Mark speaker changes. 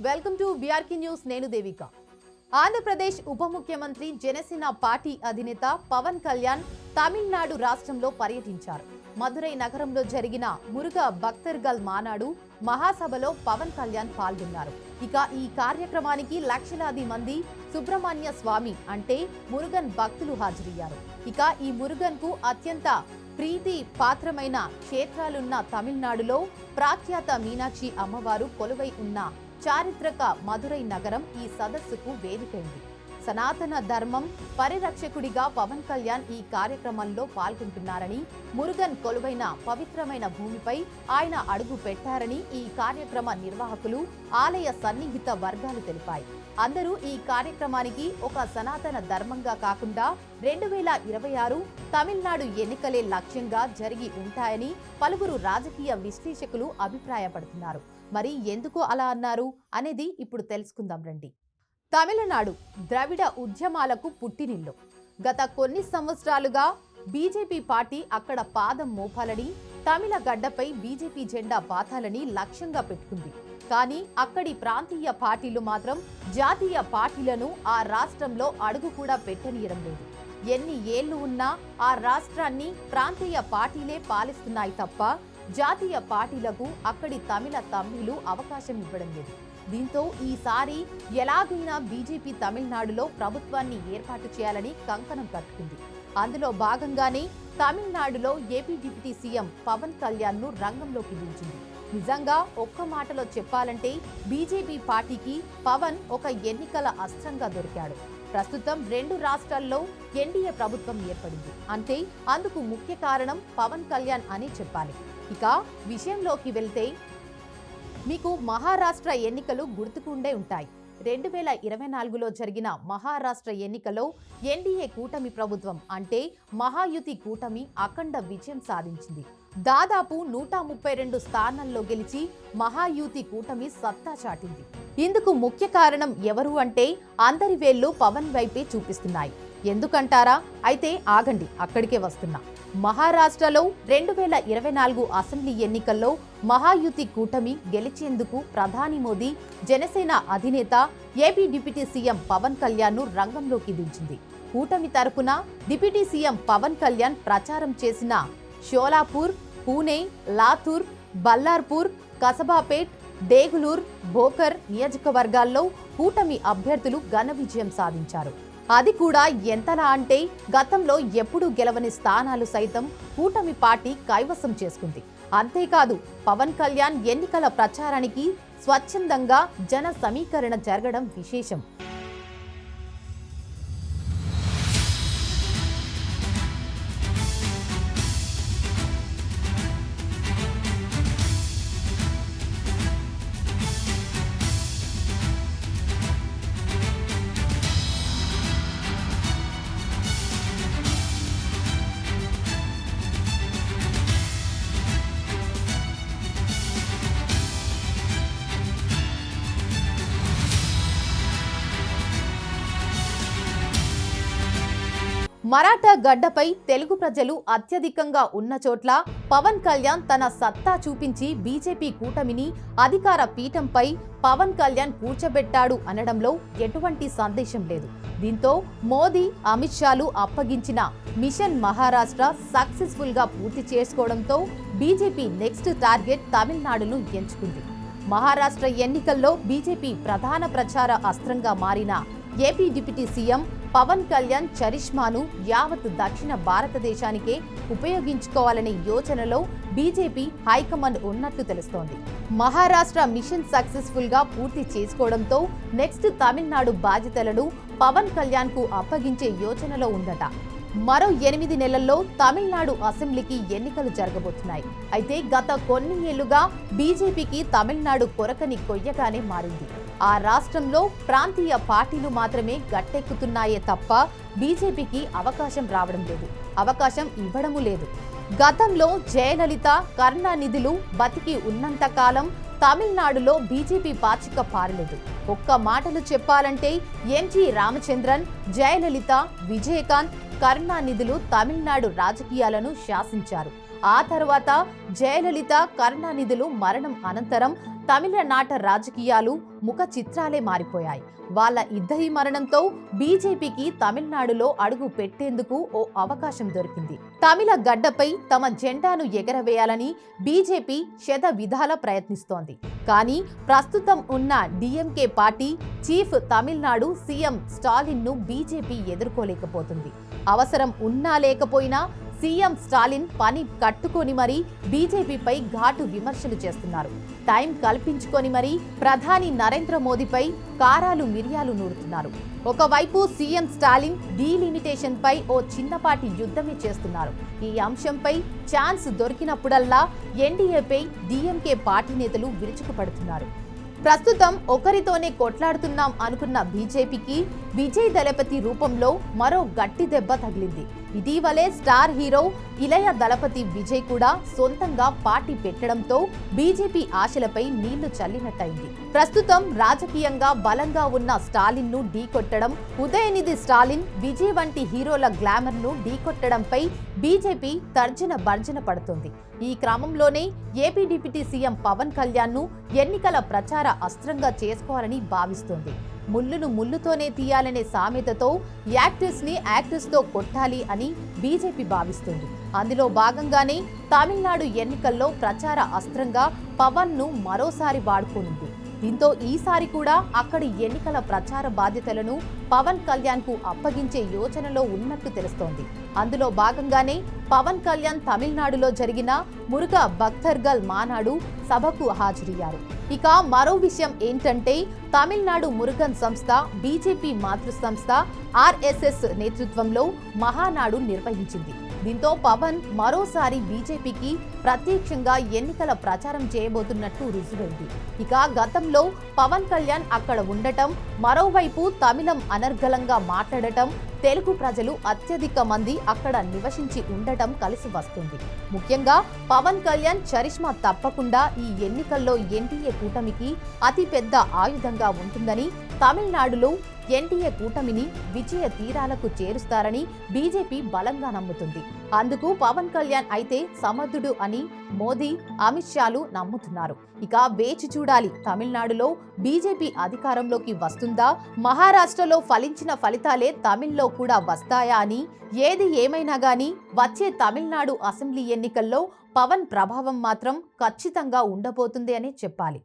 Speaker 1: Welcome to BRK news. నేను దేవిక. ఆంధ్రప్రదేశ్ ఉప ముఖ్యమంత్రి జనసేన పార్టీ అధినేత పవన్ కళ్యాణ్ తమిళనాడు రాష్ట్రంలో పర్యటించారు. మదురై నగరంలో జరిగిన మురుగా భక్తర్గల్ మానాడు మహాసభలో పవన్ కళ్యాణ్ పాల్గొన్నారు. ఇక ఈ కార్యక్రమానికి లక్షలాది మంది సుబ్రహ్మణ్య స్వామి అంటే మురుగన్ భక్తులు హాజరయ్యారు. ఇక ఈ మురుగన్ కు అత్యంత ప్రీతి పాత్రమైన క్షేత్రాలున్న తమిళనాడులో ప్రఖ్యాత మీనాక్షి అమ్మవారు కొలువై ఉన్న చారిత్రక మదురై నగరం ఈ సదస్సుకు వేదికైంది. సనాతన ధర్మం పరిరక్షకుడిగా పవన్ కళ్యాణ్ ఈ కార్యక్రమంలో పాల్గొంటున్నారని, మురుగన్ కొలువైన పవిత్రమైన భూమిపై ఆయన అడుగు పెట్టారని ఈ కార్యక్రమ నిర్వాహకులు, ఆలయ సన్నిహిత వర్గాలు తెలిపాయి. అందరూ ఈ కార్యక్రమానికి ఒక సనాతన ధర్మంగా కాకుండా 2026 తమిళనాడు ఎన్నికలే లక్ష్యంగా జరిగి ఉంటాయని పలువురు రాజకీయ విశ్లేషకులు అభిప్రాయపడుతున్నారు. మరి ఎందుకు అలా అన్నారు అనేది ఇప్పుడు తెలుసుకుందాం రండి. తమిళనాడు ద్రవిడ ఉద్యమాలకు పుట్టినిల్లు. గత కొన్ని సంవత్సరాలుగా బీజేపీ పార్టీ అక్కడ పాదం మోపాలని, తమిళ గడ్డపై బీజేపీ జెండా పాతాలని లక్ష్యంగా పెట్టుకుంది. కానీ అక్కడి ప్రాంతీయ పార్టీలు మాత్రం జాతీయ పార్టీలను ఆ రాష్ట్రంలో అడుగు కూడా పెట్టనీయడం లేదు. ఎన్ని ఏళ్లు ఉన్నా ఆ రాష్ట్రాన్ని ప్రాంతీయ పార్టీలే పాలిస్తున్నాయి తప్ప జాతీయ పార్టీలకు అక్కడి తమిళ తమ్ముళ్లు అవకాశం ఇవ్వడం లేదు. దీంతో ఈసారి ఎలాగైనా బీజేపీ తమిళనాడులో ప్రభుత్వాన్ని ఏర్పాటు చేయాలని కంకణం కట్టుకుంది. అందులో భాగంగానే తమిళనాడులో AP deputy CM Pawan Kalyan ను రంగంలోకి దించింది. నిజంగా ఒక్క మాటలో చెప్పాలంటే బీజేపీ పార్టీకి పవన్ ఒక ఎన్నికల అస్త్రంగా దొరికాడు. ప్రస్తుతం 2 రాష్ట్రాల్లో ఎన్డీఏ ప్రభుత్వం ఏర్పడింది అంటే అందుకు ముఖ్య కారణం పవన్ కళ్యాణ్ అని చెప్పాలి. ఇక విషయంలోకి వెళ్తే మీకు మహారాష్ట్ర ఎన్నికలు గుర్తుకుండే ఉంటాయి. 2024లో జరిగిన మహారాష్ట్ర ఎన్నికలో ఎన్డీఏ కూటమి ప్రభుత్వం అంటే మహాయుతి కూటమి అఖండ విజయం సాధించింది. దాదాపు 132 స్థానాల్లో గెలిచి మహాయుతి కూటమి సత్తా చాటింది. ఇందుకు ముఖ్య కారణం ఎవరు అంటే అందరి వేళ్లు పవన్ వైపే చూపిస్తున్నాయి. ఎందుకంటారా? అయితే ఆగండి, అక్కడికే వస్తున్నా. మహారాష్ట్రలో 2024 అసెంబ్లీ ఎన్నికల్లో మహాయుతి కూటమి గెలిచేందుకు ప్రధాని మోదీ, జనసేన అధినేత AP deputy CM Pawan Kalyan ను రంగంలోకి దించింది. కూటమి తరపున డిప్యూటీ సీఎం పవన్ కళ్యాణ్ ప్రచారం చేసిన షోలాపూర్, పూణే, లాతూర్, బల్లార్పూర్, కసబాపేట్, దేగులూర్, భోకర్ నియోజకవర్గాల్లో కూటమి అభ్యర్థులు ఘన విజయం సాధించారు. అది కూడా ఎంతలా అంటే గతంలో ఎప్పుడూ గెలవని స్థానాలు సైతం కూటమి పార్టీ కైవసం చేసుకుంది. అంతేకాదు పవన్ కళ్యాణ్ ఎన్నికల ప్రచారానికి స్వచ్ఛందంగా జన సమీకరణ జరగడం విశేషం. మరాఠా గడ్డపై తెలుగు ప్రజలు అత్యధికంగా ఉన్న చోట్ల పవన్ కళ్యాణ్ తన సత్తా చూపించి బీజేపీ కూటమిని అధికార పీఠంపై పవన్ కళ్యాణ్ కూర్చోబెట్టాడు అనడంలో ఎటువంటి సందేశం లేదు. దీంతో మోదీ, అమిత్ షాలు అప్పగించిన మిషన్ మహారాష్ట్ర సక్సెస్ఫుల్ గా పూర్తి చేసుకోవడంతో బీజేపీ నెక్స్ట్ టార్గెట్ తమిళనాడును ఎంచుకుంది. మహారాష్ట్ర ఎన్నికల్లో బీజేపీ ప్రధాన ప్రచార అస్త్రంగా మారిన AP deputy CM Pawan Kalyan చరిష్మాను యావత్ దక్షిణ భారతదేశానికే ఉపయోగించుకోవాలనే యోచనలో బీజేపీ హైకమాండ్ ఉన్నట్లు తెలుస్తోంది. మహారాష్ట్ర మిషన్ సక్సెస్ఫుల్ గా పూర్తి చేసుకోవడంతో నెక్స్ట్ తమిళనాడు బాధ్యతలను పవన్ కళ్యాణ్ కు అప్పగించే యోచనలో ఉందట. మరో 8 నెలల్లో తమిళనాడు అసెంబ్లీకి ఎన్నికలు జరగబోతున్నాయి. అయితే గత కొన్ని ఏళ్లుగా బీజేపీకి తమిళనాడు కొరకని కొయ్యగానే మారింది. ఆ రాష్ట్రంలో ప్రాంతీయ పార్టీలు మాత్రమే గట్టెక్కుతున్నాయే తప్ప బీజేపీకి అవకాశం రావడం లేదు, అవకాశం ఇవ్వడము లేదు. గతంలో జయలలిత, కరుణానిధులు బతికి ఉన్నంత కాలం తమిళనాడులో బీజేపీ పాచిక పారలేదు. ఒక్క మాటలు చెప్పాలంటే ఎంజి రామచంద్రన్, జయలలిత, విజయకాంత్, కరుణానిధులు తమిళనాడు రాజకీయాలను శాసించారు. ఆ తర్వాత జయలలిత, కరుణానిధులు మరణం అనంతరం తమిళనాట రాజకీయాలు ముఖ చిత్రాలే మారిపోయాయి. వాళ్ళ ఇద్దరి మరణంతో బీజేపీకి తమిళనాడులో అడుగు పెట్టేందుకు ఓ అవకాశం దొరికింది. తమిళ గడ్డపై తమ జెండాను ఎగరవేయాలని బీజేపీ శత విధాల ప్రయత్నిస్తోంది. కానీ ప్రస్తుతం ఉన్న DMK party chief Tamil Nadu CM స్టాలిన్ను బీజేపీ ఎదుర్కోలేకపోతుంది. అవసరం ఉన్నా లేకపోయినా సీఎం స్టాలిన్ పని కట్టుకొని మరీ బీజేపీపై ఘాటు విమర్శలు చేస్తున్నారు. టైం కల్పించుకొని మరీ ప్రధాని నరేంద్ర మోదీపై కారాలు మిరియాలు నూరుతున్నారు. ఒకవైపు సీఎం స్టాలిన్ డీలిమిటేషన్ పై ఓ చిన్నపాటి యుద్ధమే చేస్తున్నారు. ఈ అంశంపై ఛాన్స్ దొరికినప్పుడల్లా ఎన్డీఏపై డీఎంకే పార్టీ నేతలు విరుచుకుపడుతున్నారు. ప్రస్తుతం ఒకరితోనే కొట్లాడుతున్నాం అనుకున్న బీజేపీకి విజయ్ దళపతి రూపంలో మరో గట్టి దెబ్బ తగిలింది. ఇటీవలే స్టార్ హీరో ఇళయ దళపతి విజయ్ కూడా సొంతంగా పార్టీ పెట్టడంతో బీజేపీ ఆశలపై నీళ్లు చల్లినట్టయింది. ప్రస్తుతం రాజకీయంగా బలంగా ఉన్న స్టాలిన్ ను ఢీకొట్టడం, ఉదయనిధి స్టాలిన్, విజయ్ వంటి హీరోల గ్లామర్ ను ఢీకొట్టడంపై బీజేపీ తర్జన భర్జన పడుతోంది. ఈ క్రమంలోనే AP deputy CM Pawan Kalyan ను ఎన్నికల ప్రచార అస్త్రంగా చేసుకోవాలని భావిస్తోంది. ముళ్ళును ముళ్ళుతోనే తీయాలనే సామెతతో యాక్టర్స్ ని యాక్టర్స్ తో కొట్టాలి అని బీజేపీ భావిస్తుంది. అందులో భాగంగానే తమిళనాడు ఎన్నికల్లో ప్రచార అస్త్రంగా పవన్ ను మరోసారి వాడుకోనుంది. దీంతో ఈసారి కూడా అక్కడి ఎన్నికల ప్రచార బాధ్యతలను పవన్ కళ్యాణ్ కు అప్పగించే యోచనలో ఉన్నట్టు తెలుస్తోంది. అందులో భాగంగానే పవన్ కళ్యాణ్ తమిళనాడులో జరిగిన మురుగా భక్తర్గల్ మానాడు సభకు హాజరయ్యారు. ఇక మరో విషయం ఏంటంటే తమిళనాడు మురుగన్ సంస్థ బీజేపీ మాతృ సంస్థ ఆర్ఎస్ఎస్ నేతృత్వంలో మహానాడు నిర్వహించింది. దీంతో పవన్ మరోసారి బీజేపీకి ప్రత్యక్షంగా ఎన్నికల ప్రచారం చేయబోతున్నట్టు రుజువైంది. ఇక గతంలో పవన్ కళ్యాణ్ అక్కడ ఉండటం, మరోవైపు తమిళం అనర్గళంగా మాట్లాడటం, తెలుగు ప్రజలు అత్యధిక మంది అక్కడ నివసించి ఉండటం కలిసి వస్తుంది. ముఖ్యంగా పవన్ కళ్యాణ్ చరిష్మా తప్పకుండా ఈ ఎన్నికల్లో ఎన్డీఏ కూటమికి అతిపెద్ద ఆయుధంగా ఉంటుందని, తమిళనాడులో ఎన్డీఏ కూటమిని విజయ తీరాలకు చేరుస్తారని బీజేపీ బలంగా నమ్ముతుంది. అందుకు పవన్ కళ్యాణ్ అయితే సమర్థుడు అని మోదీ, అమిత్ షాలు నమ్ముతున్నారు. ఇక వేచి చూడాలి, తమిళనాడులో బీజేపీ అధికారంలోకి వస్తుందా, మహారాష్ట్రలో ఫలించిన ఫలితాలే తమిళ్లో కూడా వస్తాయా అని. ఏది ఏమైనా గానీ వచ్చే తమిళనాడు అసెంబ్లీ ఎన్నికల్లో పవన్ ప్రభావం మాత్రం ఖచ్చితంగా ఉండబోతుంది అని చెప్పాలి.